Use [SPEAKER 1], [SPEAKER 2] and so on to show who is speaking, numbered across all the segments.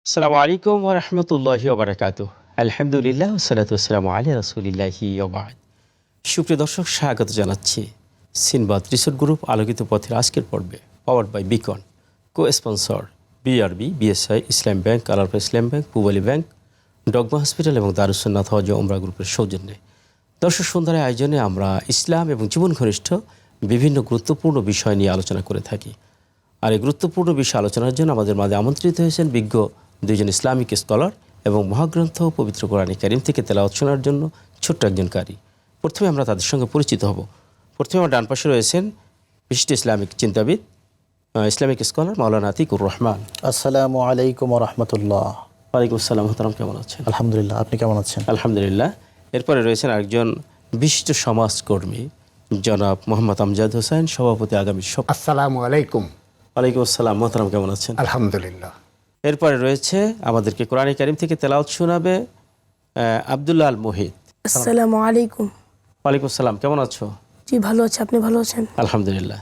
[SPEAKER 1] আসসালামু আলাইকুম ওয়া রাহমাতুল্লাহি ওয়া বারাকাতুহু। আলহামদুলিল্লাহ ওয়াসসালাতু ওয়াসসালামু আলা রাসূলিল্লাহি ওয়া বা'দ। সুপ্রিয় দর্শক, স্বাগত জানাচ্ছি সিনবাদ রিসোর্ট গ্রুপ আলোকিত পথের আজকের পর্বে, powered by Beacon, co-sponsor BRB, BSI, Islam bank, Al-Arafah Islam bank, Pubali bank, ডগমা হসপিটাল এবং দারুস সুন্নাত হজ ও উমরা গ্রুপের সৌজন্যে দর্শক সন্ধ্যার আয়োজনে আমরা ইসলাম এবং জীবন ঘনিষ্ঠ বিভিন্ন গুরুত্বপূর্ণ বিষয় নিয়ে আলোচনা করে থাকি। আর এই গুরুত্বপূর্ণ বিষয় আলোচনার জন্য আমাদের মাঝে আমন্ত্রিত হয়েছেন বিজ্ঞ দুইজন ইসলামিক স্কলার এবং মহাগ্রন্থ পবিত্র কোরআন কারীম থেকে তেলাওয়াত শোনার জন্য ছোট্ট একজন কারি। প্রথমে আমরা তাদের সঙ্গে পরিচিত হব। প্রথমে আমার ডান পাশে রয়েছেন বিশিষ্ট ইসলামিক চিন্তাবিদ, ইসলামিক স্কলার মাওলানা আতিকুর রহমান।
[SPEAKER 2] আসসালামু আলাইকুম রহমতুল্লাহ।
[SPEAKER 1] ওয়ালাইকুম আসসালাম। মোহতারাম, কেমন আছেন?
[SPEAKER 2] আলহামদুলিল্লাহ, আপনি কেমন আছেন?
[SPEAKER 1] আলহামদুলিল্লাহ। এরপরে রয়েছেন আরেকজন বিশিষ্ট সমাজকর্মী জনাব মোহাম্মদ আমজাদ হোসেন, সভাপতি আগামী সপ্তাহ।
[SPEAKER 3] আসসালামু আলাইকুম।
[SPEAKER 1] ওয়ালাইকুম আসসালাম। মোহতারাম, কেমন আছেন?
[SPEAKER 3] আলহামদুলিল্লাহ।
[SPEAKER 1] এরপরে রয়েছে আমাদেরকে কোরআন কারীম থেকে তেলাওয়াত শোনাবে আব্দুল্লাহ আল মুহিত।
[SPEAKER 4] আসসালামু আলাইকুম।
[SPEAKER 1] ওয়ালাইকুম আসসালাম। কেমন আছো?
[SPEAKER 4] জি ভালো আছি, আপনি ভালো আছেন?
[SPEAKER 1] আলহামদুলিল্লাহ।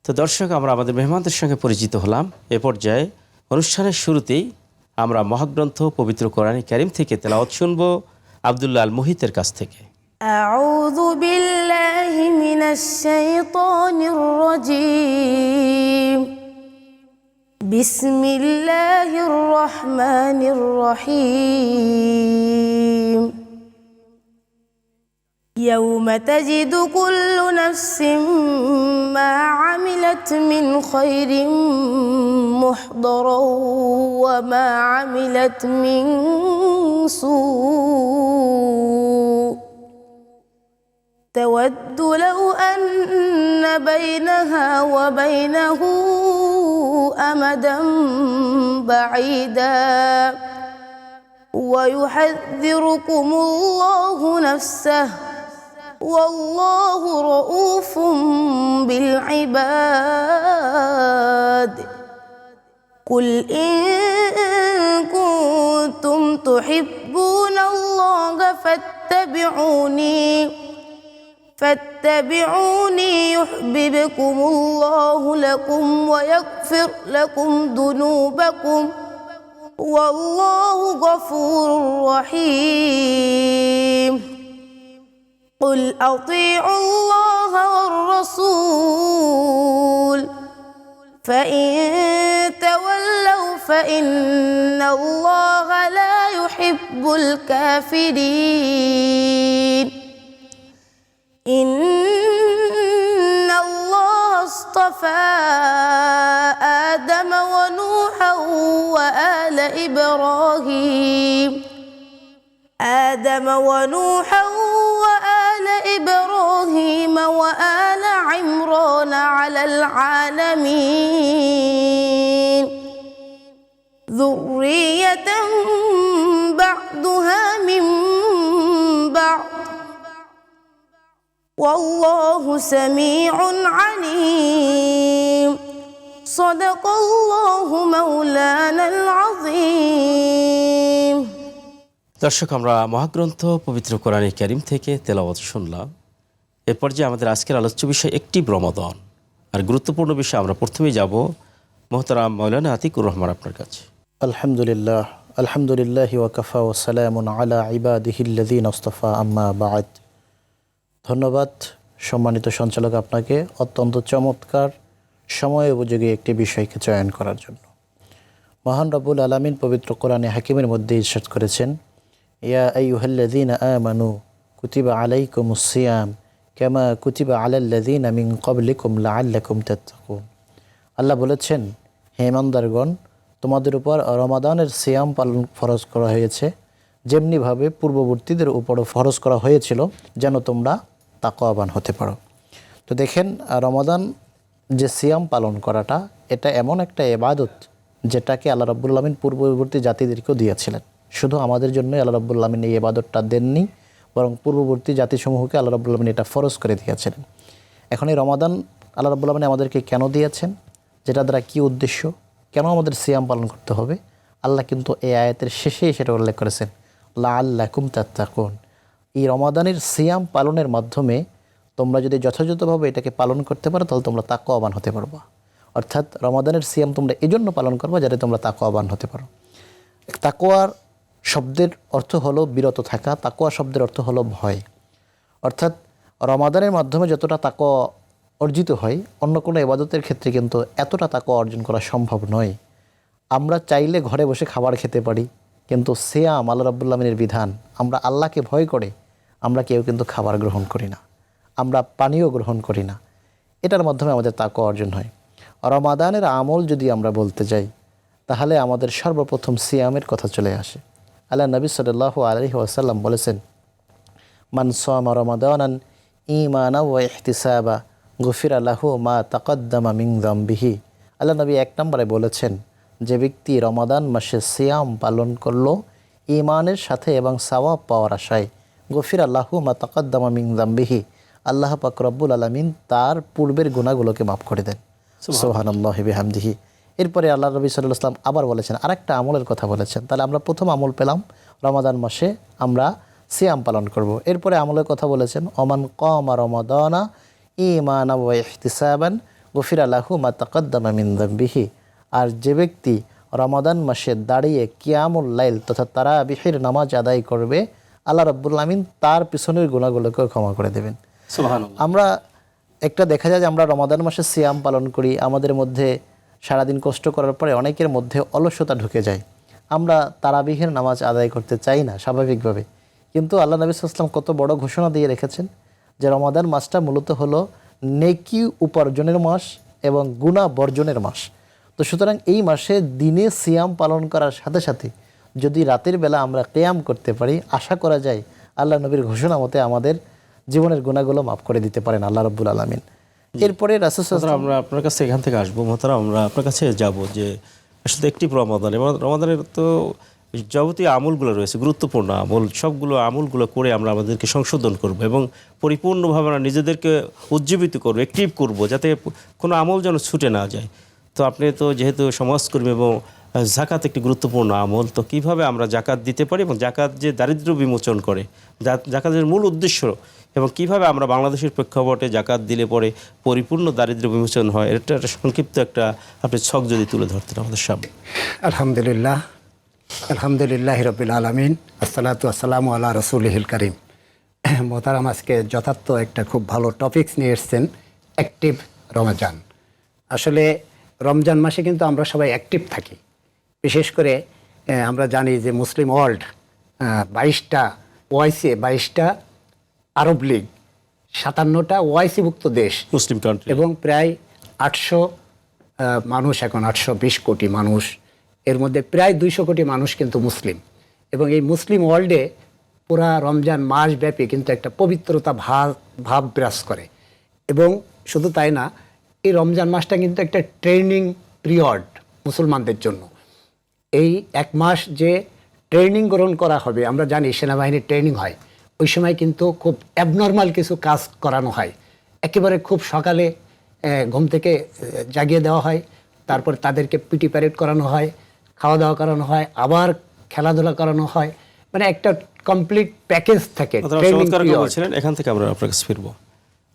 [SPEAKER 1] তো দর্শক, আমরা আমাদের মেহমানদের সঙ্গে পরিচিত হলাম। এ পর্যায়ে অনুষ্ঠানের শুরুতেই আমরা মহাগ্রন্থ পবিত্র কোরআন কারীম থেকে তেলাওয়াত শুনব আব্দুল্লাহ আল মুহিতের কাছ থেকে।
[SPEAKER 4] আউযু বিল্লাহি মিনাশ শাইতানির রাজীম। বিসমিল্লাহির রহমানির রহিম। يوم تجد كل نفس ما عملت من خير محضرا وما عملت من سوء تود لو أن بينها وبينه أمدا بعيدا ويحذركم الله نفسه والله رؤوف بالعباد قل إن كنتم تحبون الله فاتبعوني يحببكم الله لكم ويغفر لكم ذنوبكم والله غفور رحيم قل أطيعوا الله والرسول فإن تولوا فإن الله لا يحب الكافرين إن الله اصطفى آدم ونوحا وآل إبراهيم وآل عمران على العالمين ذرية بعضها من بعض والله سميع عليم صدق الله مولانا العظيم।
[SPEAKER 1] দর্শক, আমরা মহাগ্রন্থ পবিত্র কোরআন কারীম থেকে তেলাওয়াত শুনলাম। এরপর যে আমাদের আজকের আলোচ্য বিষয় একটি রমাদান, আর গুরুত্বপূর্ণ বিষয় আমরা প্রথমেই যাব মোহতারাম মাওলানা আতিকুর রহমান আপনার কাছে।
[SPEAKER 2] আলহামদুলিল্লাহ, আলহামদুলিল্লাহি ওয়া কাফা ওয়া সালামুন আলা ইবাদিহিল্লাযীনা ইসতাফা, আম্মা বা'দ। ধন্যবাদ সম্মানিত সঞ্চালক আপনাকে অত্যন্ত চমৎকার সময় উপযোগী একটি বিষয়কে চয়ন করার জন্য। মহান রব্বুল আলামিন পবিত্র কোরআনে হাকিমের মধ্যে ইরশাদ করেছেন, ইয়া আইয়ুহাল্লাযীনা আমানু কুতিবা আলাইকুমুস সিয়াম কামা কুতিবা আলাল্লাযীনা মিন ক্বাবলিকুম লাআল্লাকুম তাত্তাকুন। আল্লাহ বলেছেন, হে ঈমানদারগণ, তোমাদের উপর রমাদানের সিয়াম পালন ফরজ করা হয়েছে যেমনিভাবে পূর্ববর্তীদের উপরও ফরজ করা হয়েছিল, যেন তোমরা তাকওয়াবান হতে পারো। তো দেখেন, রমাদান যে সিয়াম পালন করাটা, এটা এমন একটা ইবাদত যেটাকে আল্লাহ রাব্বুল আলামিন পূর্ববর্তী জাতিদেরকেও দিয়েছিলেন। শুধু আমাদের জন্যই আল্লাহ রাব্বুল আলামিন এই ইবাদতটা দেননি, বরং পূর্ববর্তী জাতিসমূহকে আল্লাহ রাব্বুল আলামিন এটা ফরজ করে দিয়েছিলেন। এখন এই রমাদান আল্লাহ রাব্বুল আলামিন আমাদেরকে কেন দিয়েছেন, যেটা দ্বারা কী উদ্দেশ্য, কেন আমাদের সিয়াম পালন করতে হবে, আল্লাহ কিন্তু এই আয়াতের শেষেই সেটা উল্লেখ করেছেন, লাআল্লাকুম তাত্তাকুন। এই রমাদানের সিয়াম পালনের মাধ্যমে তোমরা যদি যথাযথভাবে এটাকে পালন করতে পারো, তাহলে তোমরা তাকওয়াবান হতে পারবা। অর্থাৎ রমাদানের সিয়াম তোমরা এজন্য পালন করবা যাতে তোমরা তাকওয়াবান হতে পারো। তাকওয়ার শব্দের অর্থ হলো বিরত থাকা, তাকওয়া শব্দের অর্থ হলো ভয়। অর্থাৎ রমাদানের মাধ্যমে যতটা তাকওয়া অর্জিত হয় অন্য কোনো ইবাদতের ক্ষেত্রে কিন্তু এতটা তাকওয়া অর্জন করা সম্ভব নয়। আমরা চাইলে ঘরে বসে খাবার খেতে পারি, কিন্তু সিয়াম আল্লাহ রাব্বুল আলামিনের বিধান, আমরা আল্লাহকে ভয় করে আমরা কেউ কিন্তু খাবার গ্রহণ করি না, আমরা পানীয় গ্রহণ করি না। এটার মাধ্যমে আমাদের তাকওয়া অর্জন হয়। রমাদানের আমল যদি আমরা বলতে যাই তাহলে আমাদের সর্বপ্রথম সিয়ামের কথা চলে আসে। আল্লাহ নবী সাল্লাল্লাহু আলাইহি ওয়াসাল্লাম বলেছেন, মান সামা রমাদানান ঈমানান ওয়া ইহতিসাবা গুফিরা লাহু মা তাকদ্দামা মিন যামবিহি। আল্লাহ নবী এক নম্বরে বলেছেন, যে ব্যক্তি রমাদান মাসে সিয়াম পালন করলো ঈমানের সাথে এবং সওয়াব পাওয়ার আশায়, গুফিরা লাহু মা তাকদ্দামা মিন যামবিহি, আল্লাহ পাক রব্বুল আলামিন তার পূর্বের গুনাহগুলোকে মাফ করে দেন। সুবহানাল্লাহি বিহামদিহি। এরপরে আল্লাহ নবী সাল্লাল্লাহু আলাইহি ওয়াসাল্লাম আবার বলেছেন, আরেকটা আমলের কথা বলেছেন। তাহলে আমরা প্রথম আমল পেলাম, রমাদান মাসে আমরা সিয়াম পালন করব। এরপরে আমলের কথা বলেছেন, ওমান কামা রমাদানা ঈমানান ওয়া ইহতিসাবান গুফিরা লাহু মা তাকদ্দামা মিন যামবিহি। আর যে ব্যক্তি রমাদান মাসে দাঁড়িয়ে কিয়ামুল লাইল তথা তারাবিহের নামাজ আদায় করবে, আল্লাহ রাব্বুল আলামিন তার পিছনের গুনাহগুলোকে ক্ষমা করে দেবেন।
[SPEAKER 1] সুবহানাল্লাহ।
[SPEAKER 2] আমরা একটা দেখা যায় যে আমরা রমাদান মাসে সিয়াম পালন করি, আমাদের মধ্যে সারাদিন কষ্ট করার পরে অনেকের মধ্যে অলসতা ঢুকে যায়, আমরা তারাবিহের নামাজ আদায় করতে চাই না স্বাভাবিকভাবে। কিন্তু আল্লাহ নবী সাল্লাল্লাহু আলাইহি ওয়াসাল্লাম কত বড় ঘোষণা দিয়ে রেখেছেন যে রমাদান মাসটা মূলত হলো নেকি উপার্জনের মাস এবং গুনাহ বর্জনের মাস। তো সুতরাং এই মাসে দিনে সিয়াম পালন করার সাথে সাথে যদি রাতের বেলা আমরা কিয়াম করতে পারি, আশা করা যায় আল্লাহ নবীর ঘোষণা মতে আমাদের জীবনের গুনাহগুলো মাফ করে দিতে পারেন আল্লাহ রাব্বুল আলামিন। এরপরে রাসূল সাল্লাল্লাহু আলাইহি
[SPEAKER 1] আমরা আপনার কাছে এখান থেকে আসবো মহতারা, আমরা আপনার কাছে যাব যে আসলে একটি রমাদান এবং রমাদানের তো যাবতীয় আমলগুলো রয়েছে, গুরুত্বপূর্ণ আমল, সবগুলো আমলগুলো করে আমরা আমাদেরকে সংশোধন করব এবং পরিপূর্ণভাবে আমরা নিজেদেরকে উজ্জীবিত করবো, অ্যাক্টিভ করব, যাতে কোনো আমল যেন ছুটে না যায়। তো আপনি তো যেহেতু সমাজকর্মী এবং জাকাত একটি গুরুত্বপূর্ণ আমল, তো কিভাবে আমরা জাকাত দিতে পারি এবং জাকাত যে দারিদ্র্য বিমোচন করে, জাকাতের মূল উদ্দেশ্য এবং কিভাবে আমরা বাংলাদেশের প্রেক্ষাপটে জাকাত দিলে পরে পরিপূর্ণ দারিদ্র্য বিমোচন হয়, এটা একটা সংক্ষিপ্ত একটা আপনি ছক যদি তুলে ধরতেন আমাদের সামনে।
[SPEAKER 3] আলহামদুলিল্লাহ, আলহামদুলিল্লাহ রবিল আলমিন, আসসালাতু আসসালামু আলা রসুলিহিল করিম। মোহতারাম আজকে যথার্থ একটা খুব ভালো টপিকস নিয়ে এসছেন, অ্যাক্টিভ রমজান। আসলে রমজান মাসে কিন্তু আমরা সবাই অ্যাক্টিভ থাকি। বিশেষ করে আমরা জানি যে মুসলিম ওয়ার্ল্ড 22টা ওআইসি, 22টা আরব লীগ, 57টা ওআইসিভুক্ত দেশ
[SPEAKER 1] মুসলিম কান্ট্রি
[SPEAKER 3] এবং প্রায় 800 মানুষ, এখন 820 কোটি মানুষ, এর মধ্যে প্রায় 200 কোটি মানুষ কিন্তু মুসলিম। এবং এই মুসলিম ওয়ার্ল্ডে পুরা রমজান মাস ব্যাপী কিন্তু একটা পবিত্রতা ভাব বিরাজ করে। এবং শুধু তাই না, এই রমজান মাসটা কিন্তু একটা ট্রেনিং পিরিয়ড মুসলমানদের জন্য। এই এক মাস যে ট্রেনিং গ্রহণ করা হবে, আমরা জানি সেনাবাহিনীর ট্রেনিং হয়, ওই সময় কিন্তু খুব অ্যাবনর্মাল কিছু কাজ করানো হয়। একেবারে খুব সকালে ঘুম থেকে জাগিয়ে দেওয়া হয়, তারপর তাদেরকে পিটি প্যারেড করানো হয়, খাওয়া দাওয়া করানো হয়, আবার খেলাধুলা করানো হয়, মানে একটা কমপ্লিট প্যাকেজ থাকে।
[SPEAKER 1] বলছিলেন, এখান থেকে আমরা আপনার কাছে ফিরবো।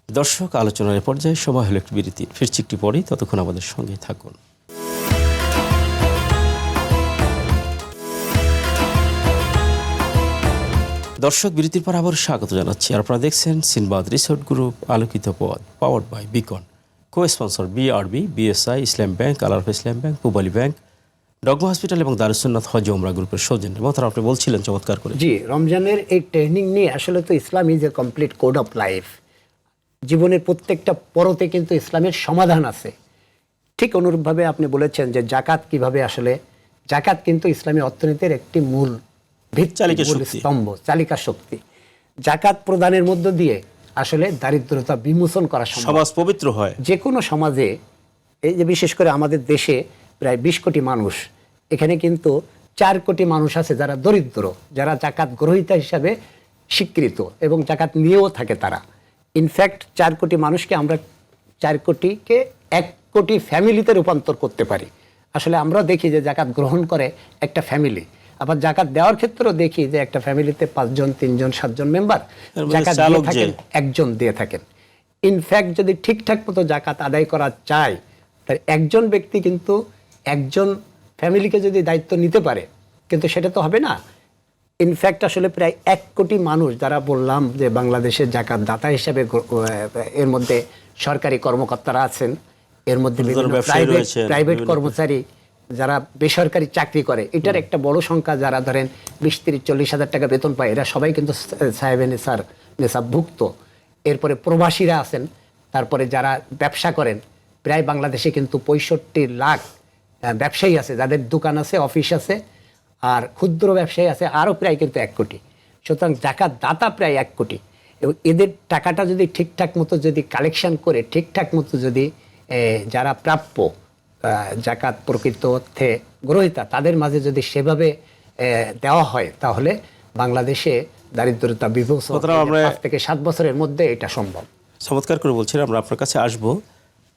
[SPEAKER 1] দর্শক, আলোচনার পর্যায়ে সময় হলো একটু বিরতি, ফিরছি একটু পরেই, ততক্ষণ আমাদের সঙ্গে থাকুন। দর্শক, বিরতির পর আবার স্বাগত জানাচ্ছি। আপনারা দেখছেন সিনবাদ রিসোর্ট গ্রুপ আলোকিত পথ, powered by Beacon, co-sponsor BRB, BSI, Islam bank, Al Arafah Islam bank, Pubali bank, ডগমা হসপিটাল এবং দারুস সুন্নাত হজ ওমরা গ্রুপের সৌজন্যে। মহতারাম, আপনি বলছিলেন চমৎকার করে।
[SPEAKER 3] জি, রমজানের এই ট্রেনিং নিয়ে আসলে তো Islam is a complete code of life. জীবনের প্রত্যেকটা পরতে কিন্তু ইসলামের সমাধান আছে। ঠিক অনুরূপভাবে আপনি বলেছেন যে জাকাত কিভাবে, আসলে জাকাত কিন্তু ইসলামী অর্থনীতির একটি মূল ভিত্তি, মূল স্তম্ভ, চালিকা শক্তি। জাকাত প্রদানের মধ্য দিয়ে আসলে দারিদ্রতা বিমোচন করা সম্ভব,
[SPEAKER 1] সমাজ পবিত্র হয়।
[SPEAKER 3] যে কোনো সমাজে, এই যে বিশেষ করে আমাদের দেশে প্রায় 20 কোটি মানুষ, এখানে কিন্তু 4 কোটি মানুষ আছে যারা দরিদ্র, যারা জাকাত গ্রহীতা হিসাবে স্বীকৃত এবং জাকাত নিয়েও থাকে তারা। ইনফ্যাক্ট 4 কোটি মানুষকে আমরা 4 কোটিকে 1 কোটি ফ্যামিলিতে রূপান্তর করতে পারি। আসলে আমরা দেখি যে জাকাত গ্রহণ করে একটা ফ্যামিলি, আবার জাকাত দেওয়ার ক্ষেত্রেও দেখি যে একটা ফ্যামিলিতে 5 জন, 3 জন, 7 জন মেম্বার জাকাত দিয়ে থাকেন, একজন দিয়ে থাকেন। ইনফ্যাক্ট যদি ঠিকঠাক মতো জাকাত আদায় করা চায়, তাই একজন ব্যক্তি কিন্তু একজন ফ্যামিলিকে যদি দায়িত্ব নিতে পারে, কিন্তু সেটা তো হবে না। ইনফ্যাক্ট আসলে প্রায় 1 কোটি মানুষ, যারা বললাম যে বাংলাদেশের জাকাত দাতা হিসেবে এর মধ্যে সরকারি কর্মকর্তারা আছেন, এর মধ্যে বিভিন্ন
[SPEAKER 1] ব্যবসায়ী রয়েছেন,
[SPEAKER 3] প্রাইভেট
[SPEAKER 1] বিভিন্ন
[SPEAKER 3] কর্মচারী যারা বেসরকারি চাকরি করে, এটার একটা বড় সংখ্যা, যারা ধরেন 20-30-40 হাজার টাকা বেতন পায়, এরা সবাই কিন্তু সাহেবে নেশাবভুক্ত। এরপরে প্রবাসীরা আছেন, তারপরে যারা ব্যবসা করেন, প্রায় বাংলাদেশে কিন্তু 65 লাখ ব্যবসায়ী আছে, যাদের দোকান আছে, অফিস আছে, আর ক্ষুদ্র ব্যবসায়ী আছে আরও প্রায় কিন্তু 1 কোটি। সুতরাং জাকাত দাতা প্রায় 1 কোটি, এবং এদের টাকাটা যদি ঠিকঠাক মতো যদি কালেকশন করে, ঠিকঠাক মতো যদি যারা প্রাপ্য জাকাত প্রকৃত অর্থে গ্রহীতা, তাদের মাঝে যদি সেভাবে দেওয়া হয়, তাহলে বাংলাদেশে দারিদ্রতা বিমোচন 5 থেকে 7 বছরের মধ্যে এটা সম্ভব।
[SPEAKER 1] চমৎকার করে বলছিলাম, আমরা আপনার কাছে আসবো।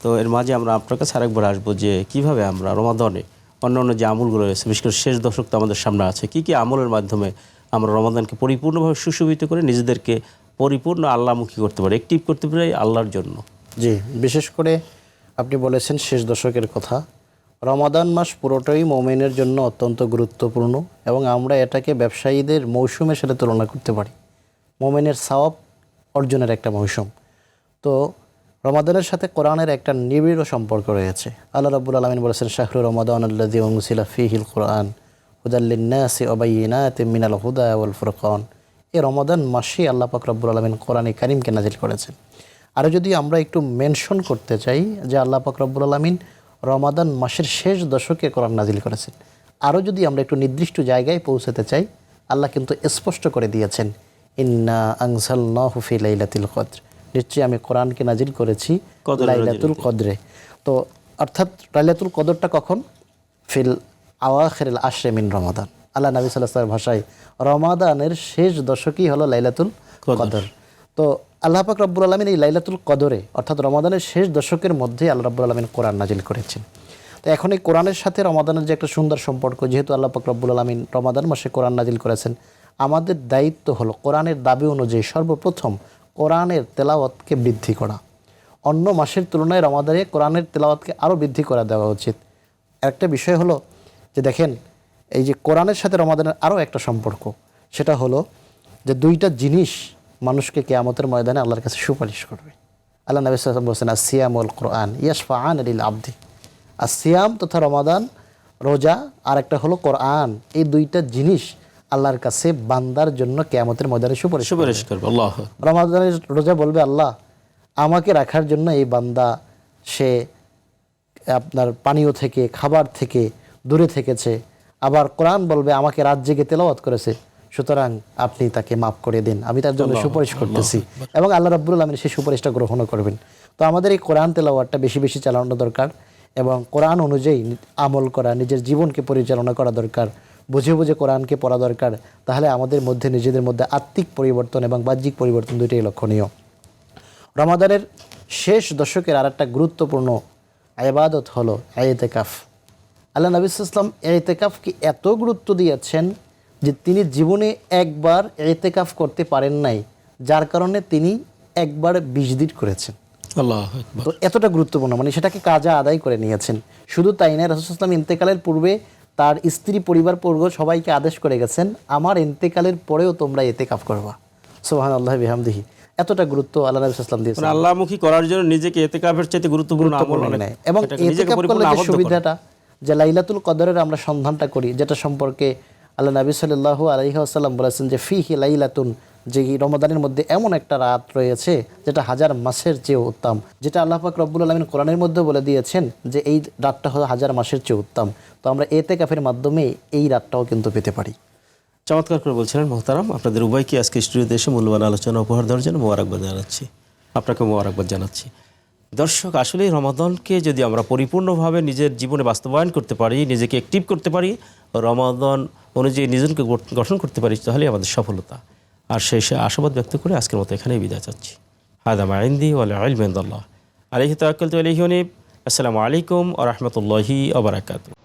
[SPEAKER 1] তো এর মাঝে আমরা আপনার কাছে আরেকবার আসবো যে কিভাবে আমরা রমাদানে অন্যান্য যে আমলগুলো রয়েছে, বিশেষ করে শেষ দশক তো আমাদের সামনে আছে, কি কি আমলের মাধ্যমে আমরা রমাদানকে পরিপূর্ণভাবে সুশোভিত করে নিজেদেরকে পরিপূর্ণ আল্লাহমুখী করতে পারি, অ্যাক্টিভ করতে পারি আল্লাহর জন্য।
[SPEAKER 2] জি, বিশেষ করে আপনি বলেছেন শেষ দশকের কথা। রমাদান মাস পুরোটাই মুমিনের জন্য অত্যন্ত গুরুত্বপূর্ণ, এবং আমরা এটাকে ব্যবসায়ীদের মৌসুমের সাথে তুলনা করতে পারি। মুমিনের সওয়াব অর্জনের একটা মৌসুম। তো রমাদানের সাথে কোরআনের একটা নিবিড় সম্পর্ক রয়েছে। আল্লাহ রাব্বুল আলামিন বলেছেন, শাহরু রমাদান আল্লাযী উনজিলা ফীহিল কুরআন হুদাল লিন-নাসি ওয়া বায়িনাতিন মিনাল হুদা ওয়াল ফুরকান। এই রমাদান মাসে আল্লাহ পাক রব্বুল আলামিন কোরআনে কারীমকে নাজিল করেছেন। আরও যদি আমরা একটু মেনশন করতে চাই যে আল্লাহ পাক রব্বুল আলামিন রমাদান মাসের শেষ দশকে কোরআন নাজিল করেছেন, আরও যদি আমরা একটু নির্দিষ্ট জায়গায় পৌঁছাতে চাই, আল্লাহ কিন্তু স্পষ্ট করে দিয়েছেন, ইন্না আনজালনাহু ফি লাইলাতুল কদর, নিশ্চয়ই আমি কোরআনকে নাজিল করেছি লাইলাতুল কদরে। তো অর্থাৎ লাইলাতুল কদরটা কখন? ফিল আওয়াখিরিল আশরি মিন রমাদান। আল্লাহ নবী সাল্লাল্লাহু আলাইহি ওয়াসাল্লামের ভাষায় রমাদানের শেষ দশকই হলো লাইলাতুল কদর। তো আল্লাহ পাক রব্বুল আলামিন এই লাইলাতুল কদরে অর্থাৎ রমাদানের শেষ দশকের মধ্যে আল্লাহ রব্বুল আলামিন কোরআন নাজিল করেছেন। তো এখন এই কোরআনের সাথে রমাদানের যে একটা সুন্দর সম্পর্ক, যেহেতু আল্লাহ পাক রব্বুল আলামিন রমাদান মাসে কোরআন নাজিল করেছেন, আমাদের দায়িত্ব হলো কোরআনের দাবি অনুযায়ী সর্বপ্রথম কোরআনের তেলাওয়াতকে বৃদ্ধি করা। অন্য মাসের তুলনায় রমাদানে কোরআনের তেলাওয়াতকে আরও বৃদ্ধি করা দেওয়া উচিত। একটা বিষয় হলো যে দেখেন, এই যে কোরআনের সাথে রমাদানের আরও একটা সম্পর্ক, সেটা হলো যে দুইটা জিনিস মানুষকে কিয়ামতের ময়দানে আল্লাহর কাছে সুপারিশ করবে। আল্লাহ নবী সাল্লাল্লাহু আলাইহি ওয়াসাল্লাম বলেছেন, আসিয়াম ওয়াল কোরআন ইয়াশফাআন লিল আবদি। আসিয়াম তথা রমাদান, রোজা, আর একটা হলো কোরআন, এই দুইটা জিনিস আল্লাহর কাছে বান্দার জন্য কিয়ামতের ময়দানে সুপারিশ করবে।
[SPEAKER 1] আল্লাহ
[SPEAKER 2] রমাদানের রোজা বলবে, আল্লাহ আমাকে রাখার জন্য এই বান্দা সে আপনার পানীয় থেকে, খাবার থেকে দূরে থেকেছে। আবার কোরআন বলবে, আমাকে রাত জেগে তেলাওয়াত করেছে, সুতরাং আপনি তাকে মাফ করে দিন, আমি তার জন্য সুপারিশ করতেছি। এবং আল্লাহ রাব্বুল আলামিন সেই সুপারিশটা গ্রহণও করবেন। তো আমাদের এই কোরআন তেলাওয়াতটা বেশি বেশি চালানো দরকার, এবং কোরআন অনুযায়ী আমল করা, নিজের জীবনকে পরিচালনা করা দরকার, বুঝে বুঝে কোরআনকে পড়া দরকার। তাহলে আমাদের মধ্যে, নিজেদের মধ্যে আত্মিক পরিবর্তন এবং বাহ্যিক পরিবর্তন দুটোই লক্ষণীয়। রমাদানের শেষ দশকের আর একটা গুরুত্বপূর্ণ ইবাদত হলো ইতিকাফ। আল্লাহ নবী সাল্লাল্লাহু আলাইহি ওয়াসাল্লাম ইতিকাফকে এত গুরুত্ব দিয়েছেন যে তিনি জীবনে একবার ইতিকাফ করতে পারেন নাই, যার কারণে তিনি একবার 20 দিন করেছেন।
[SPEAKER 1] আল্লাহু আকবার।
[SPEAKER 2] তো এতটা গুরুত্বপূর্ণ, মানে সেটাকে কাজা আদায় করে নিয়েছেন। শুধু তাই না, রাসূল সাল্লাল্লাহু আলাইহি ওয়াসাল্লাম ইন্তেকালের পূর্বে তার স্ত্রী পরিবারবর্গ সবাইকে আদেশ করে গেছেন, আমার ইন্তেকালের পরেও তোমরা ইতিকাফ করবা। সুবহানাল্লাহি বিহামদিহি। এতটা গুরুত্ব আল্লাহ নবী সাল্লাল্লাহু আলাইহি ওয়াসাল্লাম দিয়েছেন।
[SPEAKER 1] আল্লাহমুখী করার জন্য নিজেকে ইতিকাফের চাইতে গুরুত্বপূর্ণ আমল অনেক।
[SPEAKER 2] এবং ইতিকাফ করলে যে সুবিধাটা, যে লাইলাতুল কদরের আমরা সন্ধানটা করি, যেটা সম্পর্কে আল্লাহ নবী সাল্লাল্লাহু আলাইহি ওয়াসাল্লাম বলেছেন যে ফিহি লাইলাতুন, যে রমাদানের মধ্যে এমন একটা রাত রয়েছে যেটা 1000 মাসের চেয়ে উত্তম, যেটা আল্লাহ পাক রব্বুল আলামিন কোরআনের মধ্যে বলে দিয়েছেন যে এই রাতটা হলো 1000 মাসের চেয়ে উত্তম। তো আমরা ইতিকাফের মাধ্যমে এই রাতটাও কিন্তু পেতে পারি।
[SPEAKER 1] চমৎকার করে বলছিলেন মোহতারাম। আপনাদের উভয়কে আজকে স্টুডিওতে এসে মূল্যবান আলোচনা উপহার দেওয়ার জন্য মোবারকবাদ জানাচ্ছি, আপনাকে মোবারকবাদ জানাচ্ছি। দর্শক, আসলে রমাদানকে যদি আমরা পরিপূর্ণভাবে নিজের জীবনে বাস্তবায়ন করতে পারি, নিজেকে অ্যাক্টিভ করতে পারি, রমাদান অনুযায়ী নিজেকে গঠন করতে পারি, তাহলে আমাদের সফলতা। আর সেই আশাবাদ ব্যক্ত করে আজকের মতো এখানেই বিদায় চাচ্ছি। হাদা মা ইনদি ওয়াল ইলমু ইনদাল্লাহ আলাইহি তাওয়াক্কালতু ওয়া ইলাইহি উনীব। আসসালামু আলাইকুম ওয়া রাহমাতুল্লাহি ওয়া বারাকাতুহু।